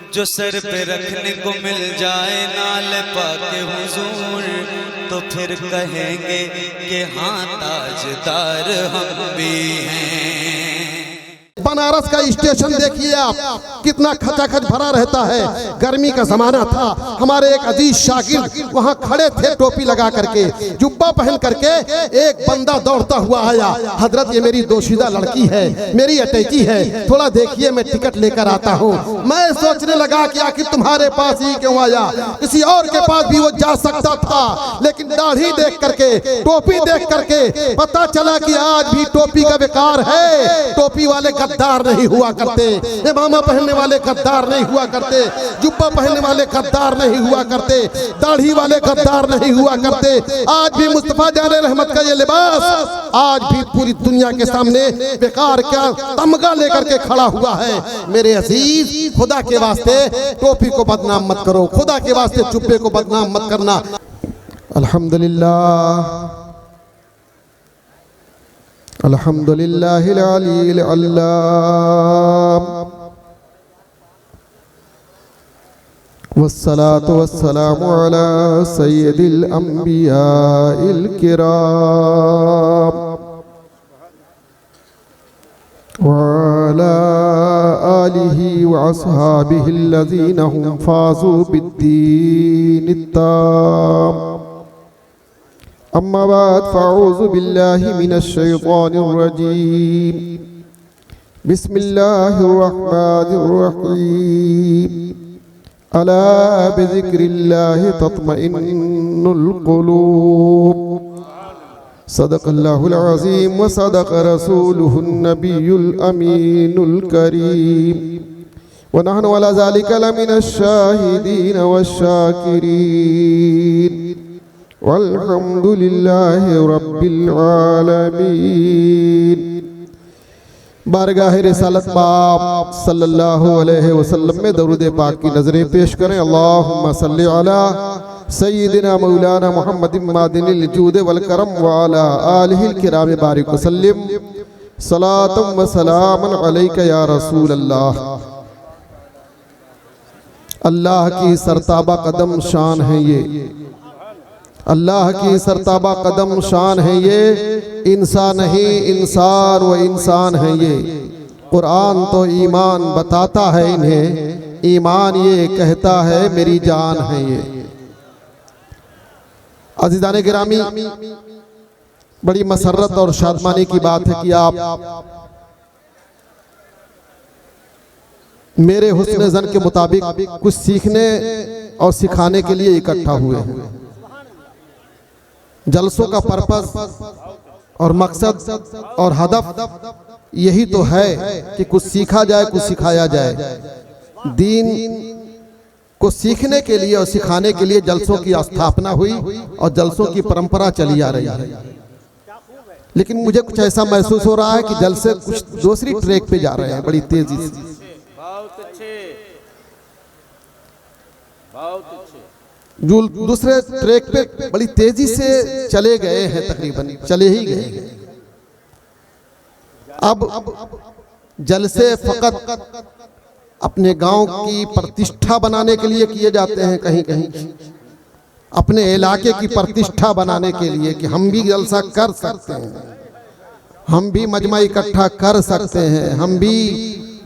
जो सर पे रखने को मिल जाए नाल पाके हुजूर, तो फिर कहेंगे कि हाँ ताजदार हम भी हैं। बनारस का स्टेशन देखिए आप, कितना खचाखच भरा रहता है। गर्मी का जमाना था, हमारे एक अजीज शागिर्द वहाँ खड़े थे टोपी लगा करके, जुब्बा पहन करके। एक बंदा दौड़ता हुआ आया, हजरत ये मेरी दोशीदा लड़की है, मेरी अटैची है, थोड़ा देखिए मैं टिकट लेकर आता हूँ। मैं सोचने लगा कि आखिर तुम्हारे पास ही क्यों आया, किसी और के पास भी वो जा सकता था, लेकिन दाढ़ी देख करके, टोपी देख करके पता चला कि आज भी टोपी का बेकार है। टोपी वाले गद्दार नहीं हुआ करते, इमामा पहनने वाले गद्दार नहीं हुआ करते, जुब्बा पहनने वाले गद्दार नहीं हुआ करते, दाढ़ी वाले गद्दार नहीं हुआ करते। आज भी मुस्तफा जाने रहमत का ये लिबास आज भी पूरी दुनिया के सामने बेकार क्या तमगा लेकर के खड़ा हुआ है। मेरे अजीज, खुदा के वास्ते टोपी को बदनाम मत करो, खुदा के वास्ते जुब्बे को बदनाम मत करना। अल्हम्दुलिल्लाह अल्हम्दुलिल्लाहिल अलील अल्लाम, वस्सलातु वस्सलामु अला सय्यिदिल अंबियाइल किराम व अला आलिहि व अस्हाबिहिल्लज़ीना हुम फाज़ू बिद्दीनित ताम। अम्मा बाद फ़अऊज़ु बिल्लाहि मिनश शैतानिर रजीम। बिस्मिल्लाहिर रहमानिर रहीम। अला बिज़िक्रिल्लाहि तत्मइन्नुल क़ुलूब। सदक़ल्लाहुल अज़ीम व सदक़ रसूलुहुन नबियुल अमीनुल करीम। व नहनु अला ज़ालिका लमिनश शाहिदीन वश्शाकिरीन। वल्हम्दुलिल्लाहि रब्बिल आलमीन। बारगाह रिसालत बाप सल्लल्लाहु अलैहि वसल्लम में दरूद पाक की नजरें पेश करें। अल्लाहुम्मा सल्लि अला सय्यिदिना मौलाना मुहम्मदिन मादिनिल जूद वल करम व अला आलिहिल किराम बारिक वसल्लिम सलातम व सलामन अलैका या रसूल अल्लाह। अल्लाह की सरताबा कदम शान है ये, अल्लाह की सरताबा कदम शान है ये, इंसान नहीं इंसान व इंसान है ये। कुरान तो ईमान बताता है इन्हें, ईमान ये कहता है मेरी जान है ये। अज़ीज़ाने गिरामी, बड़ी मसर्रत और शादमानी की बात है कि आप मेरे हुस्न ज़न के मुताबिक कुछ सीखने और सिखाने के लिए इकट्ठा हुए हैं। जलसों का पर्पस और मकसद और हदफ यही तो है कि कुछ सीखा जाए, कुछ सिखाया जाए। दीन को सीखने के लिए और सिखाने के लिए जलसों की स्थापना हुई और जलसों की परंपरा चली आ रही है। लेकिन मुझे कुछ ऐसा महसूस हो रहा है कि जलसे कुछ दूसरी ट्रैक पे जा रहे हैं बड़ी तेजी से। जो दूसरे ट्रैक पे बड़ी तेजी से चले गए हैं, तकरीबन चले ही गए हैं। अब जलसे फकत अपने गांव की प्रतिष्ठा बनाने के लिए किए जाते हैं, कहीं कहीं अपने इलाके की प्रतिष्ठा बनाने के लिए कि हम भी जलसा कर सकते हैं, हम भी मजमा इकट्ठा कर सकते हैं, हम भी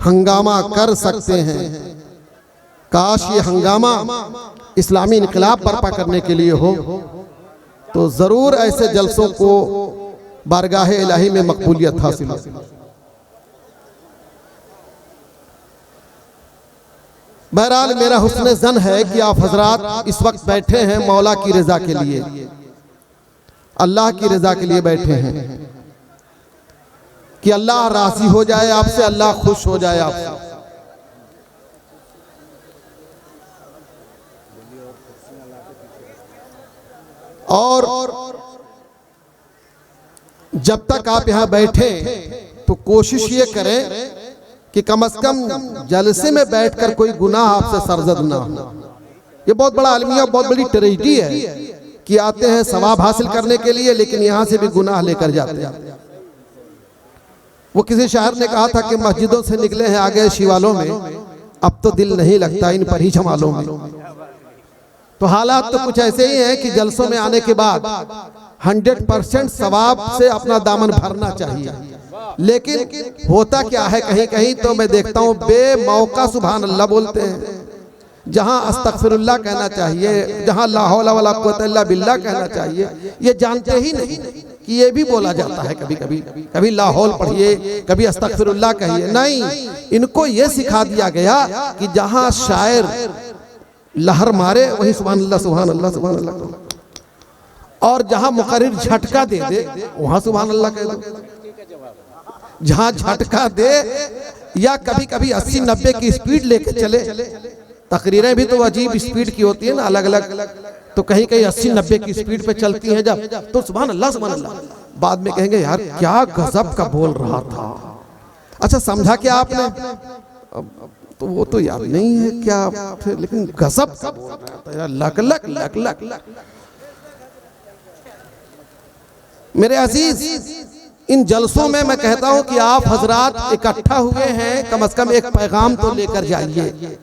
हंगामा कर सकते हैं। काश ये हंगामा इस्लामी इनकलाब बर्पा करने के लिए हो, तो जरूर ऐसे जलसों को बारगाह इलाही में मकबूलियत हासिल हो। बहरहाल मेरा हुस्न ज़न है कि आप हजरात इस वक्त बैठे हैं मौला की रजा के लिए, अल्लाह की रजा के लिए बैठे हैं कि अल्लाह राज़ी हो जाए आपसे, अल्लाह खुश हो जाए आपसे। और जब तक आप यहाँ बैठे तो कोशिश ये करें कि कम से कम जलसे में बैठकर कोई गुनाह आपसे सरजद ना हो। ये बहुत बड़ा अलमिया, बहुत बड़ी ट्रेजेडी है कि आते हैं सवाब हासिल करने के लिए, लेकिन यहाँ से भी गुनाह लेकर जाते हैं। वो किसी शायर ने कहा था कि मस्जिदों से निकले हैं आ गए शिवालों में, अब तो दिल नहीं लगता इन पर ही जमालों में। तो हालात तो कुछ ऐसे ही हैं कि जलसों में आने के बाद 100% सवाब से अपना दामन भरना चाहिए, लेकिन होता क्या है कहीं कहीं तो मैं देखता हूँ बेमौका सुभान अल्लाह बोलते हैं, जहां अस्तगफिरुल्लाह कहना चाहिए, जहां ला हौला वला कुव्वता इल्ला बिल्लाह कहना चाहिए, ये जानते ही नहीं कि ये भी बोला जाता है। कभी कभी कभी ला हौल पढ़िए, कभी अस्तगफिरुल्लाह कहिए, नहीं, इनको ये सिखा दिया गया कि जहां शायर लहर मारे वही सुभान अल्लाह सुभान अल्लाह सुभान अल्लाह, और जहां मुकर्रिर झटका दे दे वहां सुभान अल्लाह कह दो। जहां झटका दे या कभी कभी 80-90 की स्पीड लेके चले, तकरीरें भी तो अजीब स्पीड की होती है ना, अलग अलग, तो कहीं कहीं 80-90 की स्पीड पे चलती हैं जब, तो सुभान अल्लाह बाद में कहेंगे यार क्या गजब का बोल रहा था। अच्छा समझा क्या आपने? तो वो तो याद नहीं है क्या, फिर लेकिन गजब का बोल रहा था यार, luck luck luck luck luck. मेरे अजीज, इन जलसों में मैं कहता हूं कि आप हजरात इकट्ठा हुए हैं, कम से कम एक पैगाम तो लेकर जाइए,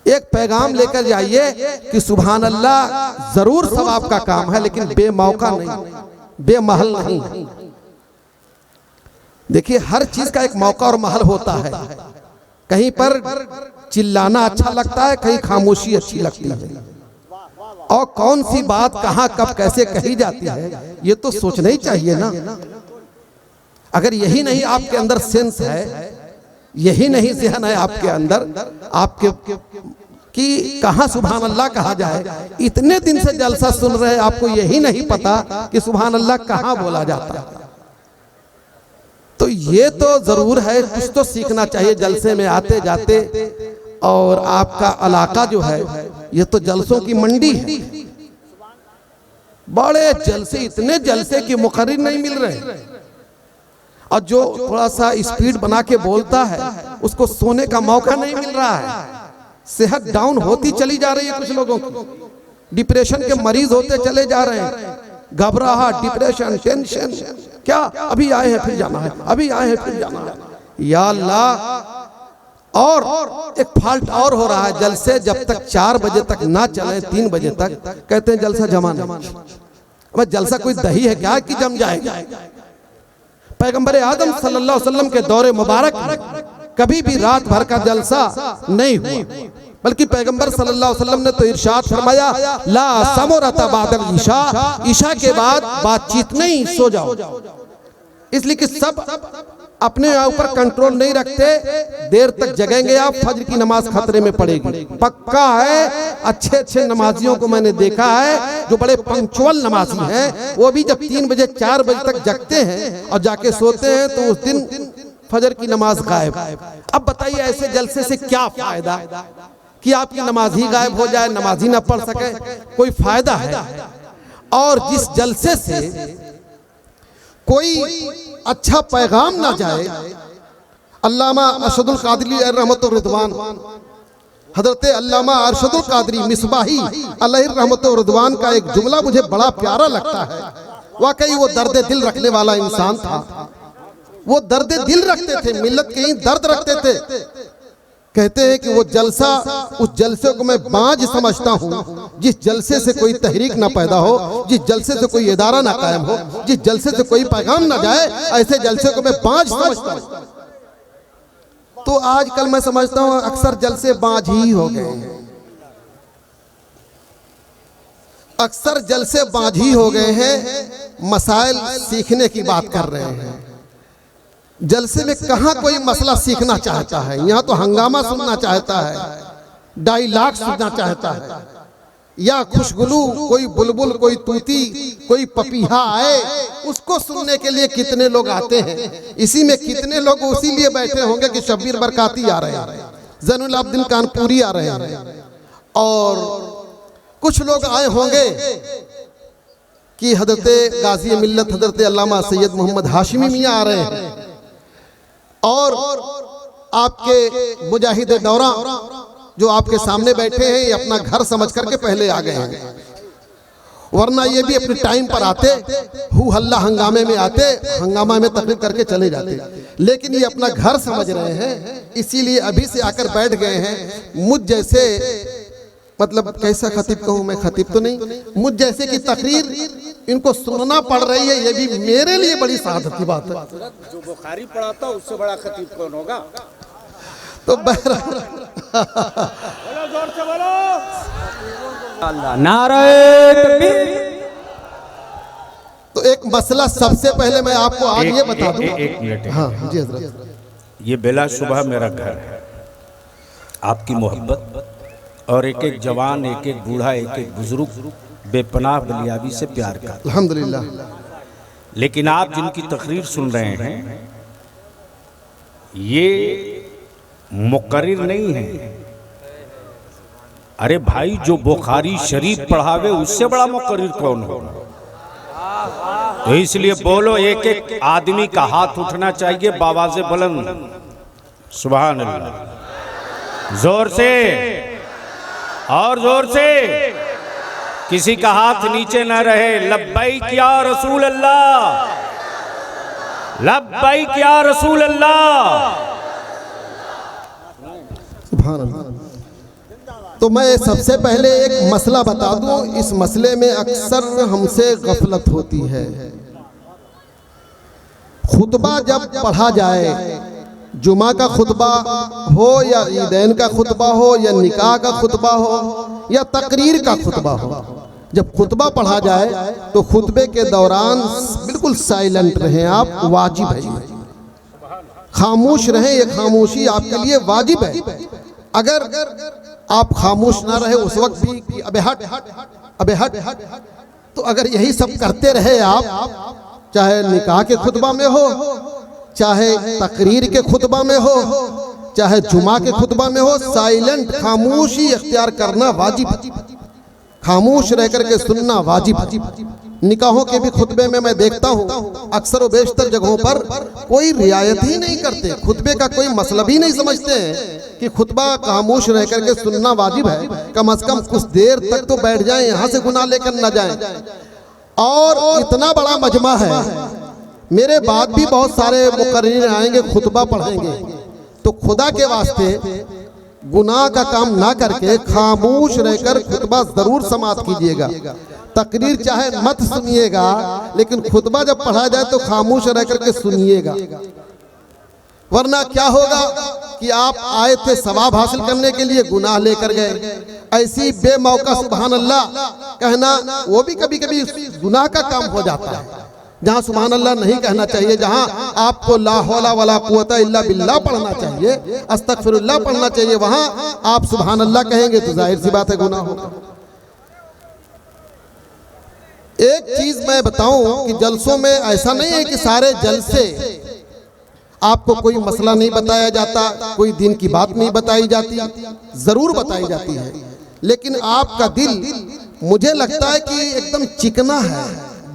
एक पैगाम लेकर जाइए कि सुभान अल्लाह जरूर सवाब का काम है, लेकिन बेमौका नहीं, बेमहल नहीं। देखिए हर चीज का एक मौका और महल होता है, कहीं पर चिल्लाना अच्छा लगता है, कहीं खामोशी अच्छी लगती है, और कौन सी बात कहां कब कैसे कही जाती है ये तो सोचना ही चाहिए ना। अगर यही नहीं आपके अंदर सेंस है, यही नहीं ज़हन है आपके अंदर आपके कि कहां सुभान अल्लाह कहा जाए, इतने दिन से जलसा सुन रहे हैं, आपको यही नहीं पता कि सुभान अल्लाह कहां बोला जाता है, तो ये तो जरूर है कुछ तो सीखना चाहिए जलसे में आते जाते। और आपका इलाका जो है ये तो जलसों की मंडी है, बड़े जलसे, इतने जलसे कि मुकर्रिर नहीं मिल रहे, और जो थोड़ा सा स्पीड बना के बोलता है उसको सोने का मौका नहीं मिल रहा है, सेहत डाउन होती चली जा रही है, कुछ लोगों की डिप्रेशन के मरीज होते चले जा रहे हैं, घबराहट, डिप्रेशन, टेंशन, क्या अभी आए हैं फिर जाना है, अभी आए हैं फिर जाना है, या अल्लाह। और एक फाल्ट और हो रहा है, जलसे जब तक 4 बजे तक ना चले, 3 बजे तक कहते हैं जलसा जमा नहीं। अब जलसा कोई दही है क्या कि जम जाएगा? पैगंबर आदम सल्लल्लाहु अलैहि वसल्लम के दौरे मुबारक कभी भी रात भर का जलसा नहीं हुआ, बल्कि पैगंबर सल्लल्लाहु अलैहि वसल्लम ने तो इरशाद फरमाया ला समरता बादल ईशा, ईशा के बाद बातचीत नहीं, सो जाओ। इसलिए कि सब अपने ऊपर कंट्रोल नहीं रखते, देर तक जगेंगे आप, फज्र की नमाज खतरे में पड़ेगी, पक्का है। अच्छे अच्छे नमाजियों को मैंने देखा है जो बड़े पंक्चुअल नमाजी हैं, वो भी जब 3 बजे 4 बजे तक जगते हैं और जाके सोते हैं तो उस दिन फजर की नमाज गायब। अब बताइए ऐसे जलसे से क्या फायदा कि आपकी नमाज ही गायब हो जाए, नमाज ही ना पढ़ सके, कोई फायदा है? और जिस जलसे से कोई अच्छा पैगाम ना जाए, अल्लामा अरशदुल कादरी रहमतुर रिदवान, हजरत अल्लामा अरशदुल कादरी मिसबाही अलैहि रहमतुर रिदवान का एक जुमला मुझे बड़ा प्यारा लगता है। वाकई वो दर्द दिल रखने वाला इंसान था, वो दर्द दिल रखते थे, मिल्लत के ही दर्द रखते थे। कहते हैं कि वो जलसा, उस जलसे को मैं बाज समझता हूँ जिस जलसे से कोई तहरीक ना पैदा हो, जिस जलसे से कोई इदारा ना कायम हो, जिस जलसे से कोई पैगाम ना जाए, ऐसे जलसे को मैं बाज समझता हूँ। तो आजकल मैं समझता हूँ अक्सर जलसे बाज ही हो गए हैं, अक्सर जलसे बाज ही हो गए हैं। मसाइल सीखने की बात कर रहे हैं, जलसे में कहाँ कोई मसला सीखना चाहता है, यहाँ तो हंगामा सुनना चाहता है, डायलॉग सुनना चाहता है, या खुशगुलू कोई बुलबुल, कोई तूती, कोई पपीहा आए उसको सुनने के लिए कितने लोग आते हैं। इसी में कितने लोग उसी लिए बैठे होंगे कि शब्बीर बरकाती आ रहे हैं, ज़ैनुल आबिदीन कानपुरी आ रहे हैं, और कुछ लोग आए होंगे कि हजरत गाजी मिल्लत हजरत अल्लामा सैयद मोहम्मद हाशिमी मियाँ आ रहे हैं, और आपके मुजाहिद दौरा जो आपके सामने बैठे हैं, ये अपना घर समझ करके पहले आ गए हैं। वरना ये भी अपने टाइम पर आते, हु हल्ला हंगामे में आते, हंगामा में तकरीर करके चले जाते। लेकिन ये अपना घर समझ रहे हैं, इसीलिए अभी से आकर बैठ गए हैं। मुझ जैसे, मतलब कैसा खतीब कहूँ मैं, खतीब तो नहीं, मुझ जैसे की तकरीर इनको सुनना पड़ रही है, ये भी मेरे लिए बड़ी सादत की बात है। जो बुखारी पढ़ाता उससे बड़ा खतीब कौन होगा? तो जोर से बोलो अल्लाह नारे तकबीर। तो एक मसला सबसे पहले मैं आपको आज ये बता दूं। एक मिनट। हाँ जी हजरत। ये बेलाशुबह मेरा घर है, आपकी मोहब्बत और एक एक जवान, एक एक बूढ़ा, एक एक बुजुर्ग बेपनाह बलियाबी से प्यार का। अल्हम्दुलिल्लाह। लेकिन आप जिनकी तकरीर सुन रहे हैं ये मुकर्रिर नहीं है। अरे भाई, जो बुखारी शरीफ पढ़ावे उससे बड़ा मुकर्रिर कौन हो? तो इसलिए बोलो, एक एक आदमी का हाथ उठना चाहिए बावाज़े बुलंद, सुभान अल्लाह, जोर से और जोर से। किसी का हाथ नीचे ना रहे। लब्बैक या रसूल अल्लाह, लब्बैक या रसूल अल्लाह। सुभान अल्लाह। तो मैं सबसे पहले एक मसला बता दूं, इस मसले में अक्सर हमसे गफलत होती है। खुतबा जब पढ़ा जाए, जुमा का खुतबा हो या ईदैन का खुतबा हो या निकाह का खुतबा हो या तकरीर का खुतबा हो, जब खुतबा पढ़ा जाए तो खुतबे के दौरान बिल्कुल साइलेंट रहें आप, वाजिब है। खामोश रहें, ये खामोशी आपके लिए वाजिब है। अगर आप खामोश ना रहे उस वक्त भी कि अबे हट, अबे हट, तो अगर यही सब करते रहे आप, चाहे निकाह के खुतबा में हो, चाहे तकरीर के खुतबा में हो, चाहे जुमा के खुतबा में हो, साइलेंट खामोशी इख्तियार करना वाजिब, खामोश रह करके सुनना वाजिब। निकाहों के भी खुतबे में मैं देखता हूँ अक्सर व बेशतर जगहों पर कोई रियायत ही नहीं करते, खुतबे का कोई मतलब ही नहीं समझते हैं कि खुतबा खामोश रह करके सुनना वाजिब है। कम से कम कुछ देर तक तो बैठ जाएं, यहाँ से गुनाह लेकर न जाएं। और इतना बड़ा मजमा है, मेरे बाद भी बहुत सारे मुकर्रिर आएंगे, खुतबा पढ़ेंगे, तो खुदा के वास्ते गुनाह का काम ना करके खामोश रहकर खुतबा जरूर समाअत कीजिएगा। तकरीर चाहे मत सुनिएगा, लेकिन खुतबा जब पढ़ा जाए तो खामोश रह करके सुनिएगा। वरना क्या होगा कि आप आए थे सवाब हासिल करने के लिए, गुनाह लेकर गए। ऐसी बेमौका सुभान अल्लाह कहना वो भी कभी कभी गुनाह का काम हो जाता है। जहाँ सुभान अल्लाह नहीं कहना चाहिए, जहाँ आपको ला हौला वला कुव्वता इल्ला बिल्लाह पढ़ना चाहिए, अस्तगफिरुल्लाह पढ़ना चाहिए, वहाँ आप सुभान अल्लाह कहेंगे तो जाहिर सी बात है गुनाह होगा। एक चीज मैं बताऊं कि जलसों में ऐसा नहीं है कि सारे जलसे आपको कोई मसला नहीं बताया जाता, कोई दिन की बात नहीं बताई जाती, जरूर बताई जाती है, लेकिन आपका दिल मुझे लगता है कि एकदम चिकना है,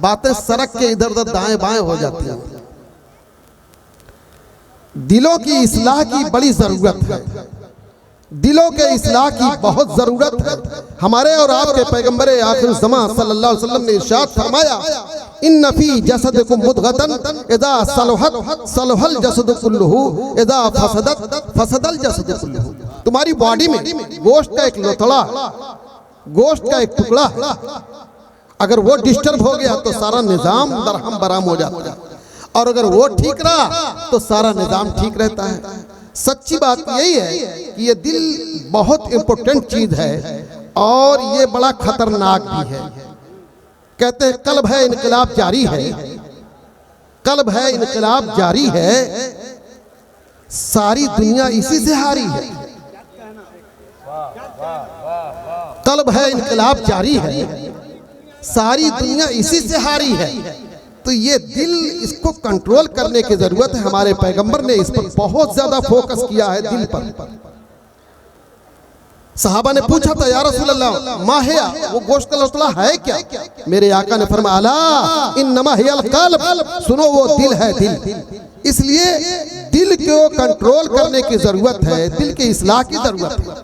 बातें सड़क के इधर उधर दाएं बाएं हो जाती हैं। दिलों की इस्लाह की बड़ी जरूरत है, दिलों के इस्लाह की बहुत जरूरत है। हमारे और आपके पैगंबर आखिर ज़मां सल्लल्लाहु अलैहि वसल्लम ने इरशाद फरमाया, इन्न फी जसदिकुम मुदगतन इज़ा सलहत सलहल जसदु कुल्लुहु इज़ा फसदत फसदल जसदु कुल्लुहु। तुम्हारी बॉडी में गोश्त का एक लोथड़ा, गोश्त का एक टुकड़ा है, अगर वो डिस्टर्ब हो गया तो सारा निजाम दरहम बराम हो जाता है, और अगर वो ठीक रहा तो सारा निजाम ठीक रहता है। सच्ची बात यही है कि ये दिल बहुत इंपॉर्टेंट चीज है और ये बड़ा खतरनाक भी है। कहते हैं कल्ब है इनकलाब जारी है, कल्ब है इनकलाब जारी है, सारी दुनिया इसी से हारी है। कल्ब है इनकलाब जारी है, सारी दुनिया इसी से हारी है। तो ये दिल, इसको कंट्रोल करने की जरूरत है। हमारे पैगंबर ने इस पर बहुत ज्यादा फोकस किया है, दिल पर। सहाबा ने पूछा था, या रसूल अल्लाह मा हिया, वो गोश्त का लोथड़ा है क्या? मेरे आका ने फरमाया, अला इन्नमा हियल क़ल्ब, सुनो वो दिल है, दिल। इसलिए दिल को कंट्रोल करने की जरूरत है, दिल के इस्लाह की जरूरत है,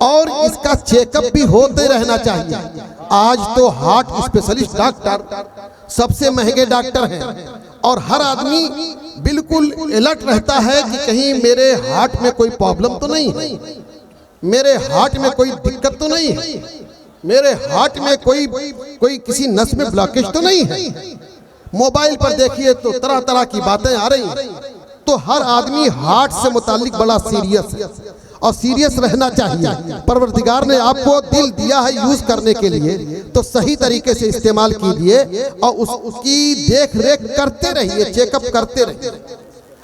और इसका चेकअप भी होते रहना चाहिए। आज तो हार्ट स्पेशलिस्ट डॉक्टर सबसे महंगे डॉक्टर हैं और हर आदमी बिल्कुल अलर्ट रहता है कि कहीं मेरे हार्ट में कोई प्रॉब्लम तो नहीं है, मेरे हार्ट में कोई दिक्कत तो नहीं है, मेरे हार्ट में कोई किसी नस में ब्लॉकेज तो नहीं है। मोबाइल पर देखिए तो तरह तरह की बातें आ रही हैं। तो हर आदमी हार्ट से मुतालिक बड़ा सीरियस है और सीरियस रहना चाहिए। परवरदिगार ने आपको दिल दिया है यूज करने के लिए, तो सही तरीके से इस्तेमाल कीजिए और उसकी देख रेख करते रहिए, चेकअप करते रहिए।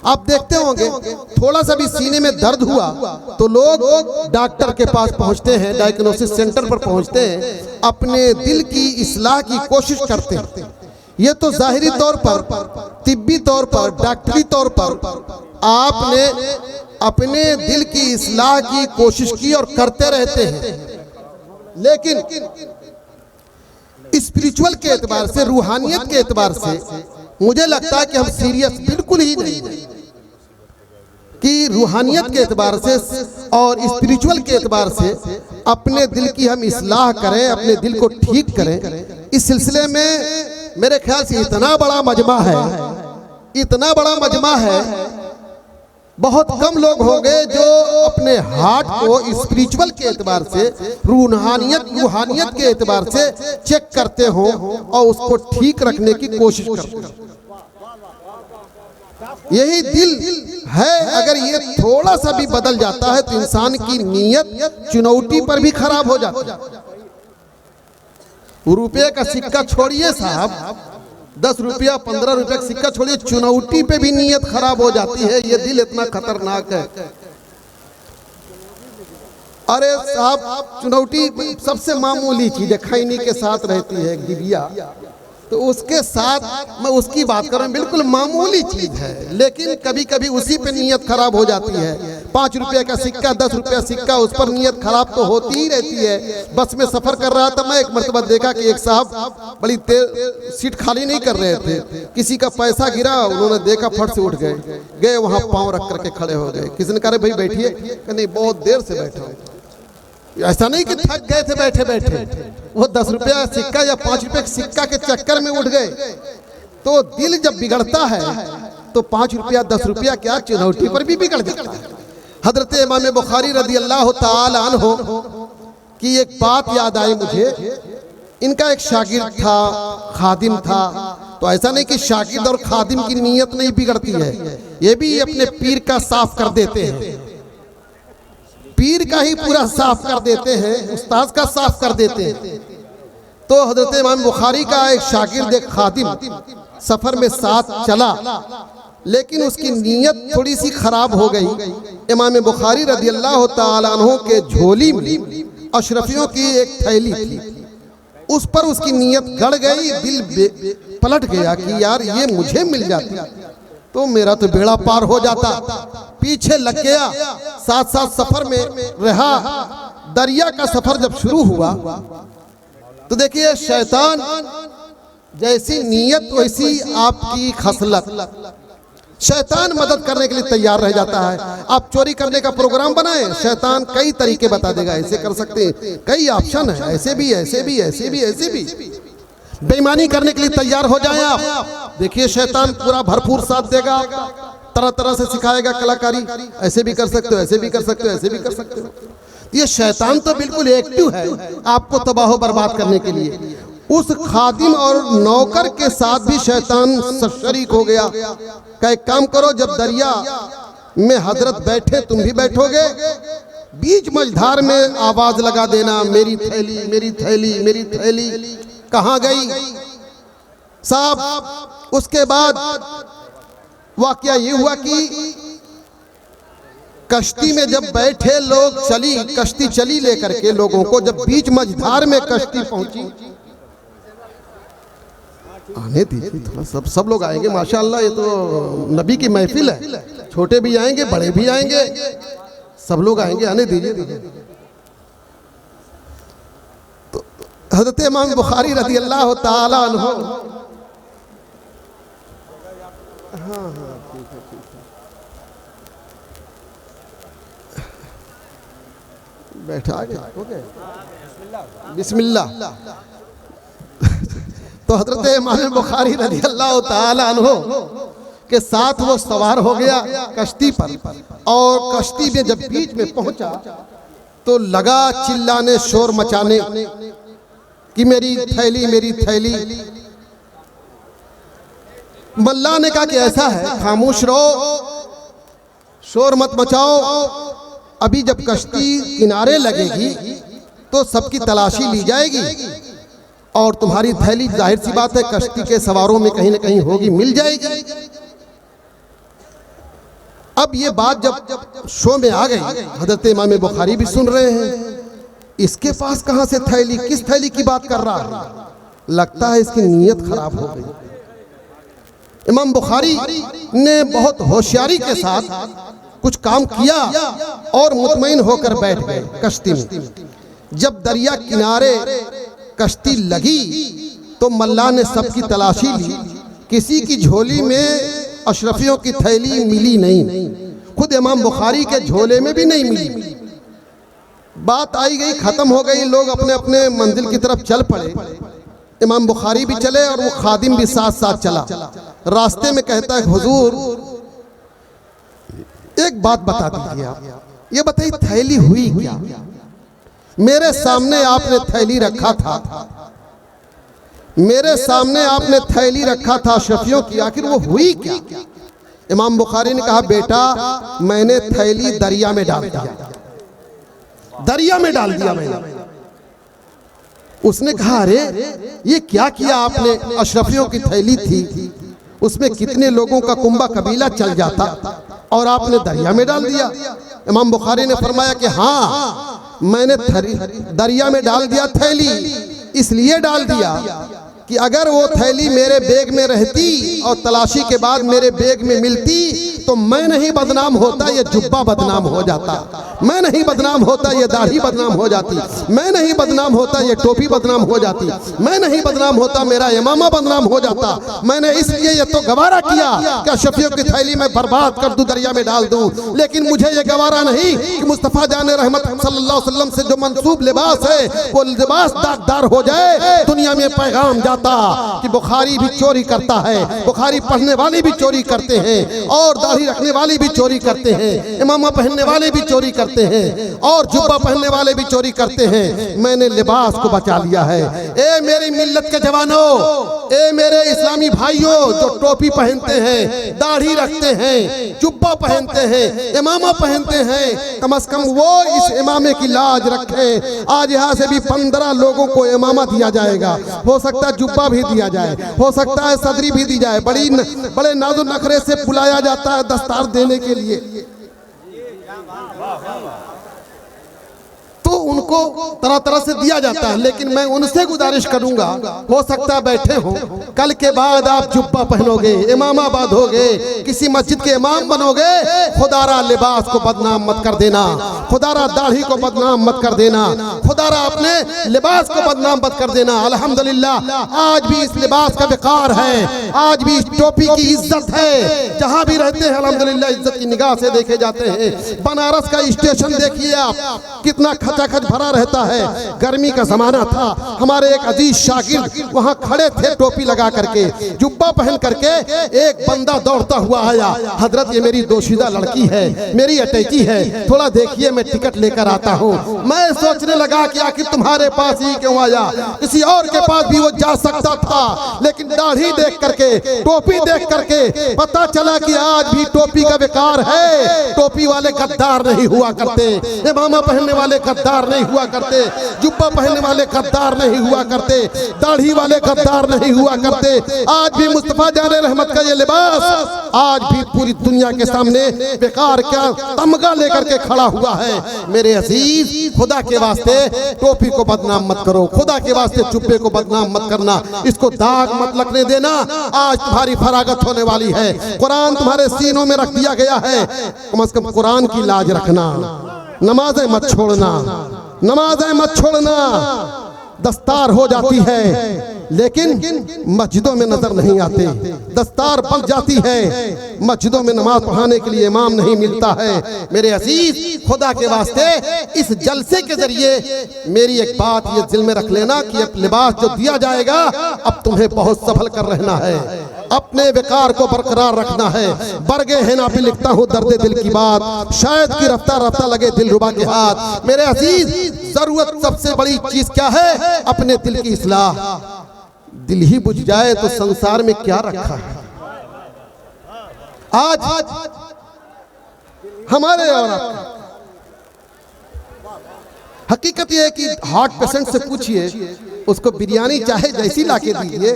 आप देखते होंगे थोड़ा सा भी सीने में दर्द हुआ तो लोग डॉक्टर के पास पहुंचते हैं, डायग्नोसिस सेंटर पर पहुंचते हैं, अपने दिल की इस्लाह की कोशिश करते हैं। ये तो जाहिरी तौर पर, तिब्बी तौर पर, डॉक्टरी तौर पर आपने अपने दिल की इस्लाह की कोशिश की और करते रहते हैं, लेकिन स्पिरिचुअल के एतबार से, रूहानियत के एतबार से मुझे लगता है कि हम सीरियस बिल्कुल ही नहीं हैं कि रूहानियत के एतबार से और स्पिरिचुअल के एतबार से अपने दिल की हम इस्लाह करें, अपने दिल को ठीक करें। इस सिलसिले में मेरे ख्याल से इतना बड़ा मजमा है, इतना बड़ा मजमा है, बहुत कम लोग होंगे जो अपने हार्ट को स्पिरिचुअल के एतबार से, रूहानियत के एतबार से चेक करते हो और उसको ठीक रखने की कोशिश करते हो। यही दिल है, अगर ये थोड़ा सा भी बदल जाता है तो इंसान की नीयत चुनौती पर भी खराब हो जाती है। रुपये का सिक्का छोड़िए साहब, 10 रुपया 15 रुपये का सिक्का छोड़िए, चुनौती पे भी नीयत खराब हो जाती है। ये दिल इतना खतरनाक है। अरे साहब, चुनौती सबसे मामूली चीज है, खैनी के साथ रहती है एक डिबिया, तो उसके साथ मैं उसकी बात कर रहा हूँ, बिल्कुल मामूली चीज है, लेकिन कभी कभी उसी पे नीयत खराब हो जाती है। 5 रुपये का सिक्का, 10 रुपया सिक्का, उस पर नीयत खराब तो होती ही रहती है। बस में सफर कर रहा था मैं, एक मरतबा देखा कि एक साहब बड़ी सीट खाली नहीं कर रहे थे, किसी का पैसा गिरा, उन्होंने देखा, फट से उठ गए वहां पाँव रख करके खड़े हो गए। किसी ने कहा भाई बैठिए, नहीं बहुत देर से बैठा हूँ। ऐसा नहीं कि थक गए थे बैठे बैठे, वो 10 रुपया सिक्का या 5 रुपये सिक्का के चक्कर में उठ गए। तो दिल जब बिगड़ता है तो 5 रुपया 10 रुपया क्या, चुनौती पर भी बिगड़ जाता है। हजरत इमाम बुखारी रदी अल्लाह ताला अन्हु की एक बात याद आई मुझे। इनका एक शागिर्द था, खादिम था। तो ऐसा नहीं कि शागिर्द और खादिम की नीयत नहीं बिगड़ती है, ये भी अपने पीर का साफ कर देते हैं, पीर का ही पूरा साफ कर देते हैं, उस्ताद का साफ कर देते हैं। तो हजरत इमाम बुखारी का एक शागिर्द, एक खादिम सफर में साथ चला, लेकिन उसकी नीयत थोड़ी सी खराब हो गई। इमाम बुखारी रदी अल्लाह ताला अन्हु के झोली में अशरफियों की एक थैली थी, उस पर उसकी नीयत गड़ गई। दिल पलट गया कि यार ये मुझे मिल जाती तो मेरा तो बेड़ा पार हो जाता। पीछे लग गया, साथ साथ सफर में रहा। दरिया का सफर जब शुरू हुआ तो देखिए, शैतान जैसी नीयत वैसी आपकी खसलत। शैतान मदद करने के लिए तैयार रह जाता है। आप चोरी करने का प्रोग्राम बनाएं, शैतान कई तरीके बता देगा, ऐसे कर सकते हैं, कई ऑप्शन है, ऐसे भी ऐसे भी ऐसे भी ऐसे भी। बेईमानी करने के लिए तैयार हो जाएं आप, देखिए शैतान पूरा भरपूर साथ देगा, तरह तरह से सिखाएगा कलाकारी, ऐसे भी कर सकते हो, ऐसे भी कर सकते हो, ऐसे भी कर सकते हो। ये शैतान तो बिल्कुल एक्टिव है आपको तबाह बर्बाद करने के लिए। उस खादिम और नौकर के साथ भी शैतान शरीक हो गया। क्या एक काम करो, जब दरिया में हजरत बैठे तुम भी बैठोगे, बीच मझधार में आवाज लगा देना, मेरी थैली मेरी थैली मेरी थैली कहाँ गई साहब। उसके बाद वाकया ये हुआ कि कश्ती में जब बैठे लोग, चली कश्ती, चली लेकर के लोगों को, जब बीच मझधार में कश्ती पहुंची, आने दीजिए थोड़ा, सब लोग आएंगे माशाअल्लाह, ये तो नबी की महफिल है, छोटे भी आएंगे बड़े भी आएंगे, सब लोग आएंगे, आने दीजिए। तो हजरत इमाम बुखारी रज़ी अल्लाह ताला अन्हु, हाँ ठीक है बैठा गया, हो गया, बिस्मिल्लाह। तो हजरत इमाम बुखारी रज़ी अल्लाह ताला अन्हु के साथ वो सवार हो गया कश्ती पर, और कश्ती में जब बीच में पहुंचा तो लगा चिल्लाने, शोर मचाने कि मेरी थैली, मेरी थैली। मल्ला ने कहा कि ऐसा है, खामोश रहो, शोर मत मचाओ, अभी जब कश्ती किनारे लगेगी तो सबकी तलाशी ली जाएगी और तुम्हारी थैली जाहिर सी बात है कश्ती के सवारों में कहीं ना कहीं होगी, मिल जाएगी। अब ये बात जब शो में आ गई, हजरत इमाम बुखारी भी सुन रहे हैं, इसके पास कहां से थैली, किस थैली की बात कर रहा है, लगता है इसकी नीयत खराब हो गई। इमाम बुखारी ने बहुत होशियारी के साथ कुछ काम किया और मुतमईन होकर बैठ गए कश्ती में। जब दरिया किनारे कश्ती लगी तो मल्ला ने सबकी तलाशी ली, किसी की झोली में अशरफियों की थैली मिली नहीं, खुद इमाम बुखारी के झोले में भी नहीं मिली। बात आई गई, खत्म हो गई, लोग अपने अपने मंजिल की तरफ चल पड़े। इमाम बुखारी भी चले और वो खादिम भी साथ साथ चला। रास्ते में कहता है, हुजूर एक बात बता दीजिए, आप ये बताइए थैली हुई क्या? मेरे सामने आपने थैली रखा था, मेरे सामने आपने थैली रखा था अशरफियों की, आखिर वो हुई क्या? इमाम बुखारी ने कहा, बेटा मैंने थैली दरिया में डाल दिया, दरिया में डाल दिया मैंने। उसने कहा, अरे ये क्या किया आपने? अशरफियों की थैली थी, उसमें कितने लोगों का कुंबा कबीला चल जाता और आपने दरिया में डाल दिया। इमाम बुखारी ने फरमाया कि हाँ, मैंने दरिया में डाल दिया थैली, इसलिए डाल दिया कि अगर वो थैली मेरे बैग में रहती और तलाशी के बाद मेरे बैग में मिलती तो मैं नहीं बदनाम होता, ये जुब्बा बदनाम हो जाता, मैं नहीं बदनाम होता, ये दाढ़ी बदनाम हो जाती, मैं नहीं बदनाम होता, ये टोपी बदनाम हो जाती, मैं नहीं बदनाम होता, मेरा इमामा बदनाम हो जाता। मैंने इसलिए ये तो गवारा किया कि अशरफियों की थैली मैं बर्बाद कर दूं, दरिया में डाल दूं, लेकिन मुझे ये गवारा नहीं कि मुस्तफ़ा जान रहमत सल्लल्लाहु अलैहि वसल्लम से जो मंसूब लिबास है वो लिबास दागदार हो जाए। दुनिया में पैगाम जाता कि बुखारी भी चोरी करता है, बुखारी पढ़ने वाले भी चोरी करते हैं, और दाढ़ी रखने वाले भी चोरी करते हैं, इमामा पहनने वाले भी चोरी करते हैं, और जुब्बा पहनने वाले भी चोरी करते हैं। मैंने लिबास को बचा लिया है। ए मेरी मिल्लत के जवानों, ए मेरे इस्लामी भाइयों जो टोपी पहनते हैं, दाढ़ी रखते हैं, जुब्बा पहनते हैं, इमामा पहनते हैं, कम से कम वो इस इमामे की लाज रखें। आज यहाँ से भी 15 लोगों को इमामा दिया जाएगा, हो सकता है जुब्बा भी दिया जाए, हो सकता है सदरी भी दी जाए, बड़े नाज़ो नखरे से बुलाया जाता है दस्तार देने के लिए, तो उनको तरह तरह से दिया जाता है। लेकिन मैं उनसे गुजारिश करूंगा, हो सकता है बैठे हो, कल के बाद आप जुब्बा पहनोगे, इमामा बांधोगे, किसी मस्जिद के इमाम बनोगे, खुदारा लिबास को बदनाम मत कर देना, खुदारा दाढ़ी को बदनाम मत कर देना, खुदारा अपने लिबास को बदनाम मत कर देना। अल्हम्दुलिल्लाह आज भी इस लिबास का विकार है, आज भी इस टोपी की इज्जत है, जहां भी रहते हैं अल्हम्दुलिल्लाह इज्जत की निगाह से देखे जाते हैं। बनारस का स्टेशन देखिए आप, कितना खचाखच भरा रहता है। गर्मी का जमाना था, हमारे एक अजीज शागिर्द वहां खड़े थे टोपी लगा करके, जुब्बा पहन करके। एक बंदा दौड़ता हुआ आया, हजरत ये मेरी दोशीदा लड़की है, मेरी अटैची है, थोड़ा देखिए मैं टिकट लेकर आता हूँ। मैं सोचने लगा कि आखिर तुम्हारे पास ही क्यों आया, किसी और के पास भी वो जा सकता था, लेकिन दाढ़ी देख करके, टोपी देख करके पता चला कि आज भी टोपी का विकार है। टोपी वाले गद्दार नहीं हुआ करते, इमामा पहनने वाले गद्दार नहीं हुआ करते, जुब्बा पहनने वाले गद्दार नहीं हुआ करते, दाढ़ी वाले गद्दार नहीं हुआ करते। आज भी मुस्तफा जाने रहमत का ये लिबास आज भी पूरी दुनिया के सामने बेकार क्या तमगा लेकर के खड़ा हुआ है। मेरे अजीज, खुदा के वास्ते टोपी को बदनाम मत करो, खुदा के वास्ते जुब्बे को बदनाम मत करना, इसको दाग मत लगने देना। आज तुम्हारी फरागत होने वाली है, कुरान तुम्हारे सीनों में रख दिया गया है, कम से कम कुरान की लाज रखना, नमाजें मत छोड़ना, नमाजें मत छोड़ना। दस्तार हो जाती है लेकिन मस्जिदों में नजर नहीं आते। दस्तार बन जाती है, मस्जिदों में नमाज पढ़ाने के लिए इमाम नहीं मिलता है। मेरे अजीज, खुदा के वास्ते इस जलसे के जरिए मेरी एक बात ये दिल में रख लेना कि अब लिबास जो दिया जाएगा, अब तुम्हें बहुत संभल कर रहना है, अपने विकार को बरकरार रखना है। बरगे है ना भी लिखता हूँ दर्द दिल की बात, शायद की रफ्ता रफ्ता लगे दिल रुबा के हाथ। मेरे अजीज, जरूरत सबसे बड़ी चीज क्या है? अपने दिल की इस्लाह। दिल ही बुझ जाए तो संसार में क्या रखा है। आज हमारे और हकीकत यह है कि हार्ट पेशेंट से पूछिए, उसको बिरयानी चाहे जैसी लाके दीजिए,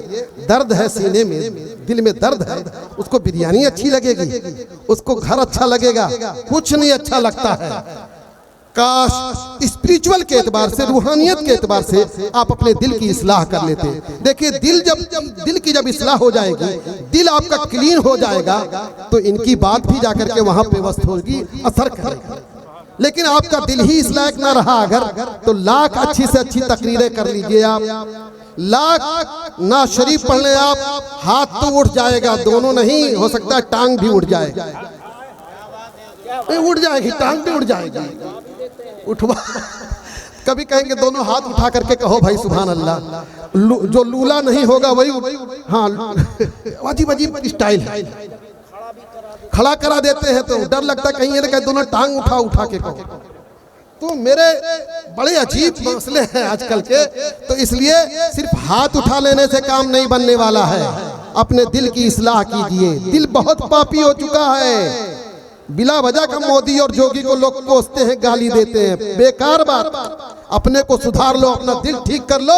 दर्द है सीने में, दिल में दर्द है, उसको बिरयानी अच्छी लगेगी, उसको घर अच्छा लगेगा, कुछ नहीं अच्छा लगता है। काश स्पिरिचुअल के एतबार से, रूहानियत के एतबार से आप अपने दिल की इस्लाह कर लेते। देखिए, दिल की जब इस्लाह हो जाएगी, दिल आपका क्लीन हो जाएगा, तो इनकी बात भी जाकर के वहां पे वस्त होगी, असर करेगी। लेकिन आपका दिल ही इस लायक ना रहा अगर, तो लाख अच्छी से अच्छी तकरीरें कर लीजिए आप, लाख ना शरीफ पढ़ लें आप, हाथ तो उठ जाएगा, दोनों नहीं हो सकता, टांग भी उठ जाएगा, उठ जाएगी, टांग भी उठ जाएगी, उठवा। कभी कहेंगे दोनों हाथ उठा करके कहो भाई सुभान अल्लाह। जो लूला नहीं होगा वही, हाँ, अजीब अजीब स्टाइल है, खड़ा करा देते हैं तो डर लगता है कहीं ये कहे दोनों टांग उठा उठा के कहो। तो मेरे बड़े अजीब मसले हैं आजकल के, तो इसलिए सिर्फ हाथ उठा लेने से काम नहीं बनने वाला है। अपने दिल की इस्लाह कीजिए। दिल बहुत पापी हो चुका है, बिला वजह का मोदी और जोगी को लोग कोसते हैं, गाली देते हैं, बेकार बात। अपने को सुधार लो, अपना दिल ठीक कर लो।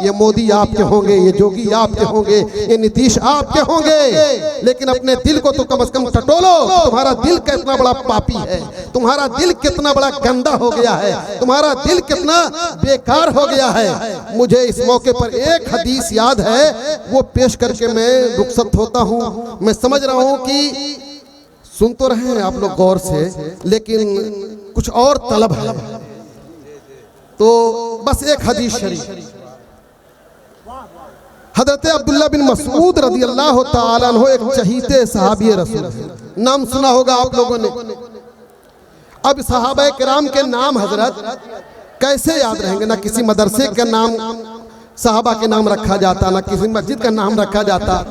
ये मोदी आपके होंगे, ये जोगी आपके होंगे, ये नीतीश आपके होंगे, लेकिन अपने दिल को तो कम से कम टटोलो। तुम्हारा दिल कितना बड़ा पापी है, तुम्हारा दिल कितना बड़ा गंदा हो गया है, तुम्हारा दिल कितना बेकार हो गया है। मुझे इस मौके पर एक हदीस याद है, वो पेश करके मैं रुखसत होता हूँ। मैं समझ रहा हूँ कि सुन तो रहे हैं आप लोग गौर से, लेकिन कुछ और तलब है, तो बस एक हदीस शरीफ। हजरत अब्दुल्ला बिन मसूद रज़ी अल्लाह ताला अन्हु एक चहीते सहाबी रसूल, नाम सुना होगा आप लोगों ने। अब सहाबा किराम के नाम हजरत कैसे याद रहेंगे? ना किसी मदरसे का नाम सहाबा के नाम रखा जाता, ना किसी मस्जिद का नाम रखा जाता।